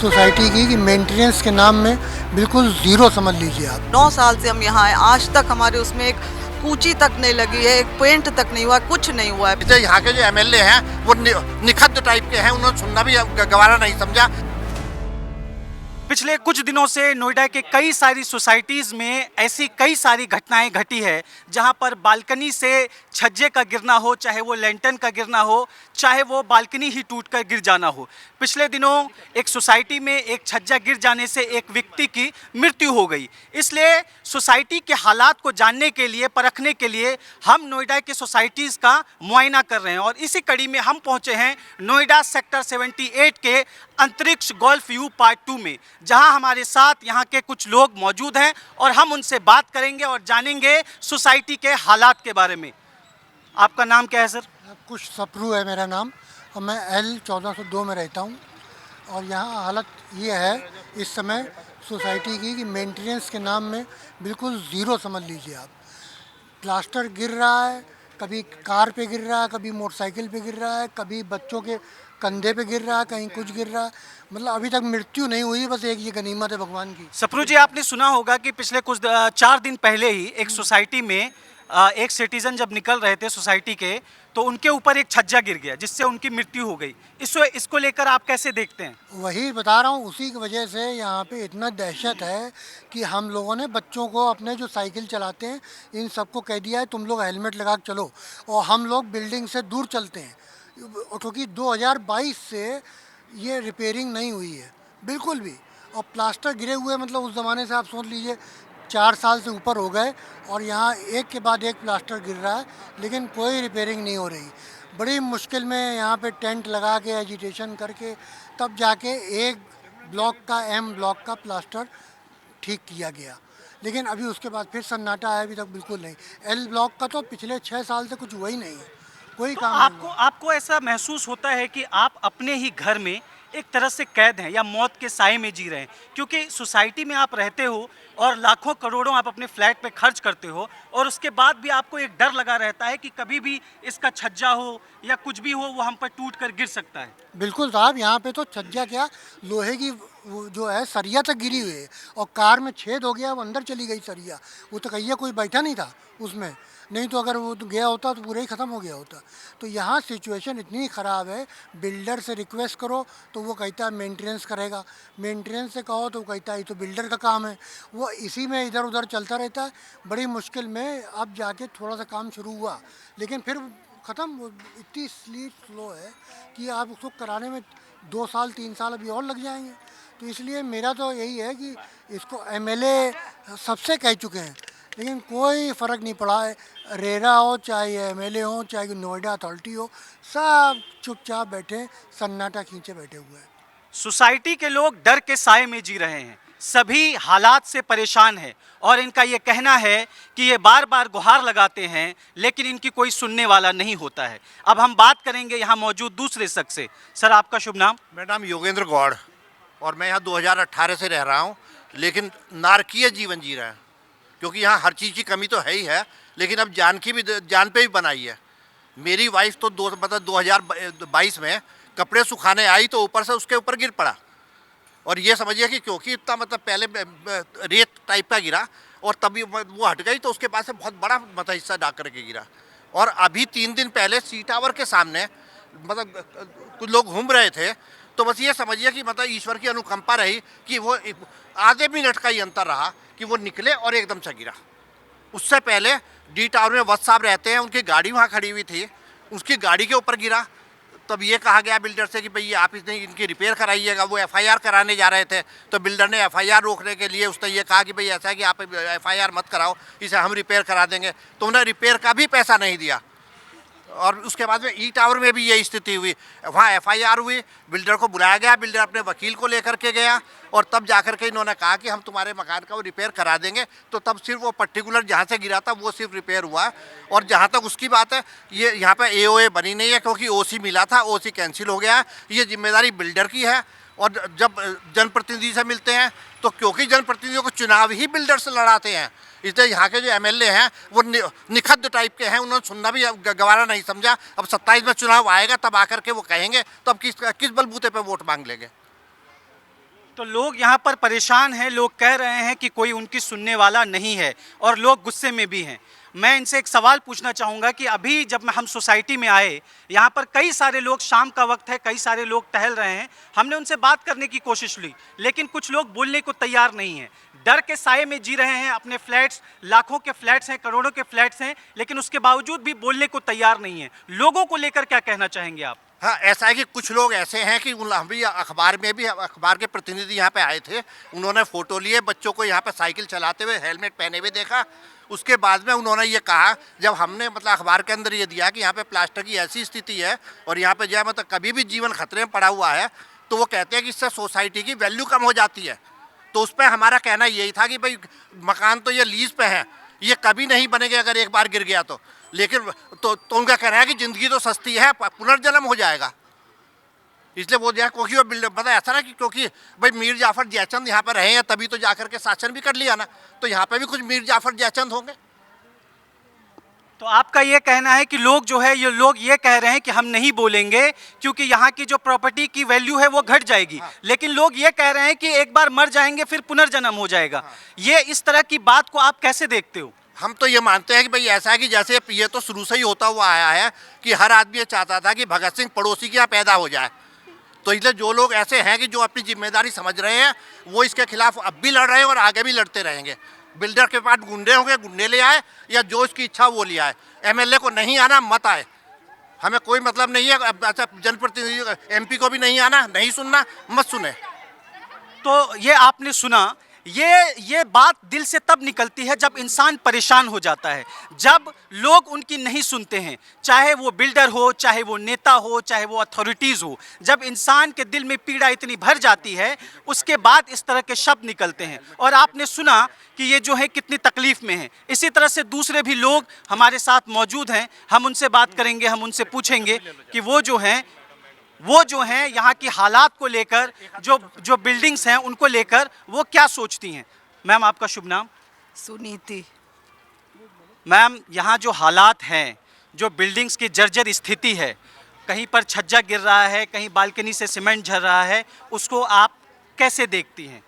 Society की कि maintenance के नाम में बिल्कुल ज़ीरो समझ लीजिए आप। 9 साल से हम यहाँ हैं, आज तक हमारे उसमें एक कूची तक नहीं लगी है, एक पेंट तक नहीं हुआ, कुछ नहीं हुआ है। जो यहाँ के जो एमएलए हैं वो निखद्द टाइप के हैं, उन्होंने सुनना भी गवारा नहीं समझा। पिछले कुछ दिनों से नोएडा के कई सारी सोसाइटीज़ में ऐसी कई सारी घटनाएं घटी है जहां पर बालकनी से छज्जे का गिरना हो, चाहे वो लैंटर्न का गिरना हो, चाहे वो बालकनी ही टूटकर गिर जाना हो। पिछले दिनों एक सोसाइटी में एक छज्जा गिर जाने से एक व्यक्ति की मृत्यु हो गई। इसलिए सोसाइटी के हालात को जानने के लिए, परखने के लिए हम नोएडा के सोसाइटीज़ का मुआयना कर रहे हैं और इसी कड़ी में हम पहुंचे हैं नोएडा सेक्टर 78 के अंतरिक्ष गोल्फ व्यू पार्ट 2 में, जहां हमारे साथ यहाँ के कुछ लोग मौजूद हैं और हम उनसे बात करेंगे और जानेंगे सोसाइटी के हालात के बारे में। आपका नाम क्या है सर? कुछ सप्रू है मेरा नाम और मैं L 1402 में रहता हूँ। और यहाँ हालत ये है इस समय सोसाइटी की कि मेंटेनेंस के नाम में बिल्कुल ज़ीरो समझ लीजिए आप। प्लास्टर गिर रहा है, कभी कार पे गिर रहा है, कभी मोटरसाइकिल पे गिर रहा है, कभी बच्चों के कंधे पे गिर रहा है, कहीं कुछ गिर रहा है। मतलब अभी तक मृत्यु नहीं हुई, बस एक ये गनीमत है भगवान की। सप्रू जी, आपने सुना होगा कि पिछले कुछ 4 दिन पहले ही एक सोसाइटी में एक सिटीजन जब निकल रहे थे सोसाइटी के, तो उनके ऊपर एक छज्जा गिर गया जिससे उनकी मृत्यु हो गई। इसको लेकर आप कैसे देखते हैं? वही बता रहा हूँ, उसी की वजह से यहाँ पे इतना दहशत है कि हम लोगों ने बच्चों को, अपने जो साइकिल चलाते हैं, इन सबको कह दिया है तुम लोग हेलमेट लगा के चलो और हम लोग बिल्डिंग से दूर चलते हैं, क्योंकि 2022 से ये रिपेयरिंग नहीं हुई है बिल्कुल भी। और प्लास्टर गिरे हुए, मतलब उस ज़माने से आप सोच लीजिए 4 साल से ऊपर हो गए और यहाँ एक के बाद एक प्लास्टर गिर रहा है, लेकिन कोई रिपेयरिंग नहीं हो रही। बड़ी मुश्किल में यहाँ पे टेंट लगा के, एजिटेशन करके, तब जाके एक ब्लॉक का, M ब्लॉक का प्लास्टर ठीक किया गया, लेकिन अभी उसके बाद फिर सन्नाटा है, अभी तक बिल्कुल नहीं। L ब्लॉक का तो पिछले 6 साल से कुछ हुआ ही नहीं है, कोई तो काम नहीं हुआ। आपको ऐसा महसूस होता है कि आप अपने ही घर में एक तरह से कैद हैं या मौत के साए में जी रहे हैं, क्योंकि सोसाइटी में आप रहते हो और लाखों करोड़ों आप अपने फ्लैट पे खर्च करते हो और उसके बाद भी आपको एक डर लगा रहता है कि कभी भी इसका छज्जा हो या कुछ भी हो, वो हम पर टूट कर गिर सकता है। बिल्कुल साहब, यहाँ पे तो छज्जा क्या, लोहे की वो जो है सरिया तक गिरी हुई है और कार में छेद हो गया, वो अंदर चली गई सरिया। वो तो कहिए कोई बैठा नहीं था उसमें, नहीं तो अगर वो तो गया होता तो पूरा ही ख़त्म हो गया होता। तो यहाँ सिचुएशन इतनी ख़राब है, बिल्डर से रिक्वेस्ट करो तो वो कहता है मेंटेनेंस करेगा, मेंटेनेंस से कहो तो वो कहता है ये तो बिल्डर का काम है। वो इसी में इधर उधर चलता रहता है। बड़ी मुश्किल में अब जाके थोड़ा सा काम शुरू हुआ, लेकिन फिर ख़त्म। वो इतनी स्लो है कि आप उसको कराने में 2 साल 3 साल अभी और लग जाएंगे। तो इसलिए मेरा तो यही है कि इसको एमएलए सबसे कह चुके हैं, लेकिन कोई फ़र्क नहीं पड़ा है। रेरा हो, चाहे एमएलए हो, चाहे नोएडा अथॉरिटी हो, सब चुपचाप बैठे, सन्नाटा खींचे बैठे हुए हैं। सोसाइटी के लोग डर के साए में जी रहे हैं, सभी हालात से परेशान हैं और इनका ये कहना है कि ये बार बार गुहार लगाते हैं लेकिन इनकी कोई सुनने वाला नहीं होता है। अब हम बात करेंगे यहाँ मौजूद दूसरे शख्स से। सर, आपका शुभ नाम? मेरा नाम योगेंद्र गौड़ और मैं यहाँ 2018 से रह रहा हूँ, लेकिन नारकीय जीवन जी रहा है, क्योंकि यहाँ हर चीज़ की कमी तो है ही है, लेकिन अब जान पे भी बनाई है। मेरी वाइफ तो 2022 में कपड़े सुखाने आई तो ऊपर से उसके ऊपर गिर पड़ा, और ये समझिए कि क्योंकि इतना मतलब पहले रेत टाइप का गिरा और तभी वो हट गई, तो उसके पास से बहुत बड़ा मतलब हिस्सा डाक करके गिरा। और अभी 3 दिन पहले सी टावर के सामने मतलब कुछ लोग घूम रहे थे, तो बस ये समझिए कि मतलब ईश्वर की अनुकंपा रही कि वो आधे मिनट का ही अंतर रहा कि वो निकले और एकदम से गिरा। उससे पहले डी टावर में वत्स साहब रहते हैं, उनकी गाड़ी वहाँ खड़ी हुई थी, उसकी गाड़ी के ऊपर गिरा। तब ये कहा गया बिल्डर से कि भाई आप इसने इनकी रिपेयर कराइएगा। वो एफआईआर कराने जा रहे थे, तो बिल्डर ने एफआईआर रोकने के लिए उसने ये कहा कि भाई ऐसा है कि आप एफआईआर मत कराओ, इसे हम रिपेयर करा देंगे। तो उन्हें रिपेयर का भी पैसा नहीं दिया। और उसके बाद में ई टावर में भी यही स्थिति हुई, वहाँ एफआईआर हुई, बिल्डर को बुलाया गया, बिल्डर अपने वकील को लेकर के गया और तब जाकर के इन्होंने कहा कि हम तुम्हारे मकान का वो रिपेयर करा देंगे। तो तब सिर्फ वो पर्टिकुलर जहाँ से गिरा था वो सिर्फ रिपेयर हुआ। और जहाँ तक उसकी बात है, ये यहाँ पे एओए बनी नहीं है, क्योंकि ओसी मिला था, ओसी कैंसिल हो गया। ये जिम्मेदारी बिल्डर की है। और जब जनप्रतिनिधि से मिलते हैं तो क्योंकि जनप्रतिनिधियों को चुनाव ही बिल्डर से लड़ाते हैं, इसलिए यहाँ के जो एमएलए हैं वो निखद्द टाइप के हैं, उन्होंने सुनना भी गवारा नहीं समझा। अब 27 में चुनाव आएगा, तब आकर के वो कहेंगे, तो अब किस बलबूते पे वोट मांग लेंगे। तो लोग यहाँ पर परेशान हैं, लोग कह रहे हैं कि कोई उनकी सुनने वाला नहीं है और लोग गुस्से में भी हैं। मैं इनसे एक सवाल पूछना चाहूँगा कि अभी जब हम सोसाइटी में आए, यहाँ पर कई सारे लोग, शाम का वक्त है, कई सारे लोग टहल रहे हैं, हमने उनसे बात करने की कोशिश की, लेकिन कुछ लोग बोलने को तैयार नहीं हैं, डर के साए में जी रहे हैं। अपने फ्लैट्स, लाखों के फ्लैट्स हैं, करोड़ों के फ्लैट्स हैं, लेकिन उसके बावजूद भी बोलने को तैयार नहीं है। लोगों को लेकर क्या कहना चाहेंगे आप? हाँ, ऐसा है कि कुछ लोग ऐसे हैं कि हम भी अखबार में भी, अखबार के प्रतिनिधि यहाँ पे आए थे, उन्होंने फ़ोटो लिए, बच्चों को यहाँ पे साइकिल चलाते हुए हेलमेट पहने हुए देखा। उसके बाद में उन्होंने ये कहा, जब हमने मतलब अखबार के अंदर ये दिया कि यहाँ पे प्लास्टर की ऐसी स्थिति है और यहाँ पे जो है मतलब कभी भी जीवन खतरे में पड़ा हुआ है, तो वो कहते हैं कि इससे सोसाइटी की वैल्यू कम हो जाती है। तो उस पर हमारा कहना यही था कि भाई मकान तो ये लीज पे है, ये कभी नहीं बनेंगे अगर एक बार गिर गया तो, लेकिन तो उनका कहना है कि ज़िंदगी तो सस्ती है, पुनर्जन्म हो जाएगा। इसलिए वो जो है, क्योंकि वो बिल्डर पता ऐसा ना कि क्योंकि भाई मीर जाफर जयचंद यहाँ पर रहे हैं तभी तो जाकर के शासन भी कर लिया ना, तो यहाँ पे भी कुछ मीर जाफर जयचंद होंगे। तो आपका ये कहना है कि लोग जो है, ये लोग ये कह रहे हैं कि हम नहीं बोलेंगे क्योंकि यहाँ की जो प्रॉपर्टी की वैल्यू है वो घट जाएगी। हाँ। लेकिन लोग ये कह रहे हैं कि एक बार मर जाएंगे फिर पुनर्जन्म हो जाएगा। हाँ। ये इस तरह की बात को आप कैसे देखते हो? हम तो ये मानते हैं कि भाई ऐसा है कि जैसे ये तो शुरू से ही होता हुआ आया है कि हर आदमी ये चाहता था कि भगत सिंह पड़ोसी के यहाँ पैदा हो जाए। तो इसलिए जो लोग ऐसे हैं कि जो अपनी जिम्मेदारी समझ रहे हैं, वो इसके खिलाफ अब भी लड़ रहे हैं और आगे भी लड़ते रहेंगे। बिल्डर के पास गुंडे होंगे, गुंडे ले आए, या जो इसकी इच्छा वो ले आए। एमएलए को नहीं आना, मत आए, हमें कोई मतलब नहीं है। अच्छा, जनप्रतिनिधि एमपी को भी नहीं आना, नहीं सुनना, मत सुने। तो ये आपने सुना, ये बात दिल से तब निकलती है जब इंसान परेशान हो जाता है, जब लोग उनकी नहीं सुनते हैं, चाहे वो बिल्डर हो, चाहे वो नेता हो, चाहे वो अथॉरिटीज़ हो। जब इंसान के दिल में पीड़ा इतनी भर जाती है, उसके बाद इस तरह के शब्द निकलते हैं। और आपने सुना कि ये जो है कितनी तकलीफ़ में है। इसी तरह से दूसरे भी लोग हमारे साथ मौजूद हैं, हम उनसे बात करेंगे, हम उनसे पूछेंगे कि वो जो हैं यहाँ की हालात को लेकर, जो बिल्डिंग्स हैं उनको लेकर वो क्या सोचती हैं। मैम, आपका शुभ नाम? सुनीति। मैम, यहाँ जो हालात हैं, जो बिल्डिंग्स की जर्जर स्थिति है, कहीं पर छज्जा गिर रहा है, कहीं बालकनी से सीमेंट झर रहा है, उसको आप कैसे देखती हैं?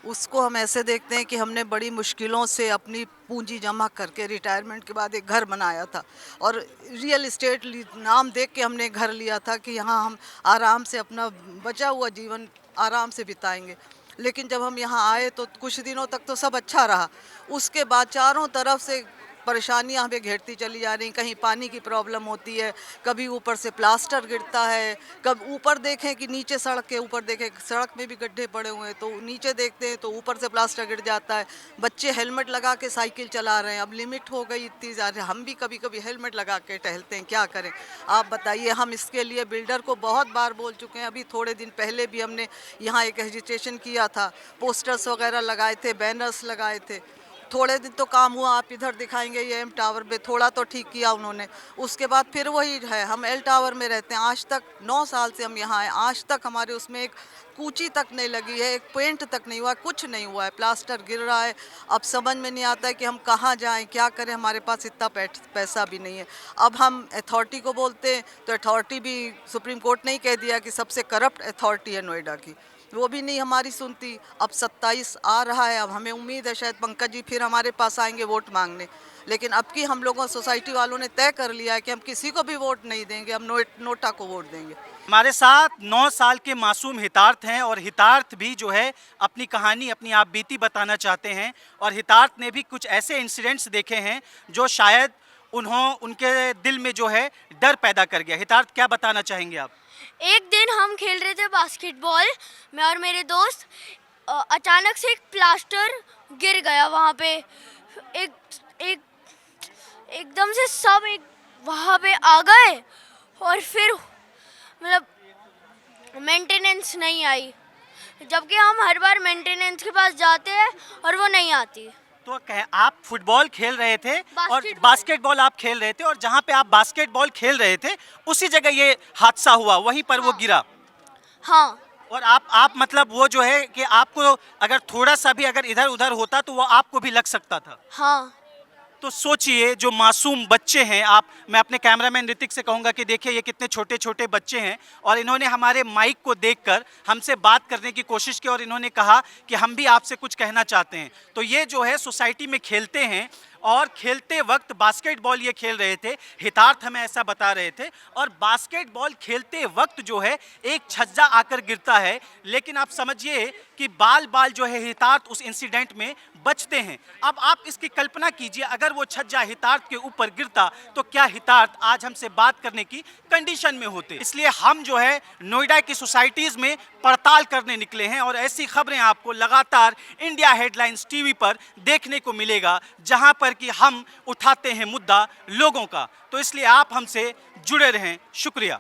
उसको हम ऐसे देखते हैं कि हमने बड़ी मुश्किलों से अपनी पूंजी जमा करके रिटायरमेंट के बाद एक घर बनाया था, और रियल एस्टेट नाम देख के हमने घर लिया था कि यहाँ हम आराम से अपना बचा हुआ जीवन आराम से बिताएंगे। लेकिन जब हम यहाँ आए तो कुछ दिनों तक तो सब अच्छा रहा, उसके बाद चारों तरफ से परेशानियां हमें घेरती चली जा रही। कहीं पानी की प्रॉब्लम होती है, कभी ऊपर से प्लास्टर गिरता है, कब ऊपर देखें कि नीचे सड़क के ऊपर देखें सड़क में भी गड्ढे पड़े हुए हैं, तो नीचे देखते हैं तो ऊपर से प्लास्टर गिर जाता है। बच्चे हेलमेट लगा के साइकिल चला रहे हैं, अब लिमिट हो गई इतनी ज़्यादा, हम भी कभी कभी हेलमेट लगा के टहलते हैं, क्या करें आप बताइए। हम इसके लिए बिल्डर को बहुत बार बोल चुके हैं। अभी थोड़े दिन पहले भी हमने यहाँ एक एजिटेशन किया था, पोस्टर्स वगैरह लगाए थे, बैनर्स लगाए थे। थोड़े दिन तो काम हुआ, आप इधर दिखाएंगे ये एम टावर पे थोड़ा तो ठीक किया उन्होंने, उसके बाद फिर वही है। हम एल टावर में रहते हैं, आज तक 9 साल से हम यहाँ आए, आज तक हमारे उसमें एक कूची तक नहीं लगी है, एक पेंट तक नहीं हुआ है, कुछ नहीं हुआ है, प्लास्टर गिर रहा है। अब समझ में नहीं आता है कि हम कहाँ जाएं, क्या करें, हमारे पास इतना पैसा भी नहीं है। अब हम अथॉरिटी को बोलते हैं तो अथॉरिटी भी, सुप्रीम कोर्ट ने ही कह दिया कि सबसे करप्ट अथॉरिटी है नोएडा की, वो भी नहीं हमारी सुनती। अब 27 आ रहा है, अब हमें उम्मीद है शायद पंकज जी फिर हमारे पास आएंगे वोट मांगने, लेकिन अब की हम लोगों सोसाइटी वालों ने तय कर लिया है कि हम किसी को भी वोट नहीं देंगे, हम नोटा को वोट देंगे। हमारे साथ 9 साल के मासूम हितार्थ हैं, और हितार्थ भी जो है अपनी कहानी, अपनी आप बीती बताना चाहते हैं। और हितार्थ ने भी कुछ ऐसे इंसिडेंट्स देखे हैं जो शायद उनके दिल में जो है डर पैदा कर गया। हितार्थ, क्या बताना चाहेंगे आप? एक दिन हम खेल रहे थे बास्केटबॉल, मैं और मेरे दोस्त, अचानक से एक प्लास्टर गिर गया वहाँ पे। एकदम से सब वहाँ पे आ गए, और फिर मतलब मेंटेनेंस नहीं आई, जबकि हम हर बार मेंटेनेंस के पास जाते हैं और वो नहीं आती। तो आप फुटबॉल खेल रहे थे और बास्केटबॉल आप खेल रहे थे, और जहाँ पे आप बास्केटबॉल खेल रहे थे उसी जगह ये हादसा हुआ, वहीं पर वो गिरा? हाँ। और आप मतलब वो जो है कि आपको अगर थोड़ा सा भी अगर इधर उधर होता तो वो आपको भी लग सकता था? हाँ। तो सोचिए जो मासूम बच्चे हैं, आप, मैं अपने कैमरामैन ऋतिक से कहूँगा कि देखिए ये कितने छोटे छोटे बच्चे हैं और इन्होंने हमारे माइक को देखकर हमसे बात करने की कोशिश की और इन्होंने कहा कि हम भी आपसे कुछ कहना चाहते हैं। तो ये जो है सोसाइटी में खेलते हैं और खेलते वक्त बास्केटबॉल ये खेल रहे थे, हितार्थ हमें ऐसा बता रहे थे। और बास्केटबॉल खेलते वक्त जो है एक छज्जा आकर गिरता है, लेकिन आप समझिए कि बाल बाल जो है हितार्थ उस इंसिडेंट में बचते हैं। अब आप इसकी कल्पना कीजिए, अगर वो छज्जा हितार्थ के ऊपर गिरता तो क्या हितार्थ आज हमसे बात करने की कंडीशन में होते। इसलिए हम जो है नोएडा की सोसाइटीज में पड़ताल करने निकले हैं और ऐसी खबरें आपको लगातार इंडिया हेडलाइंस टीवी पर देखने को मिलेगा, जहां पर कि हम उठाते हैं मुद्दा लोगों का। तो इसलिए आप हमसे जुड़े रहें। शुक्रिया।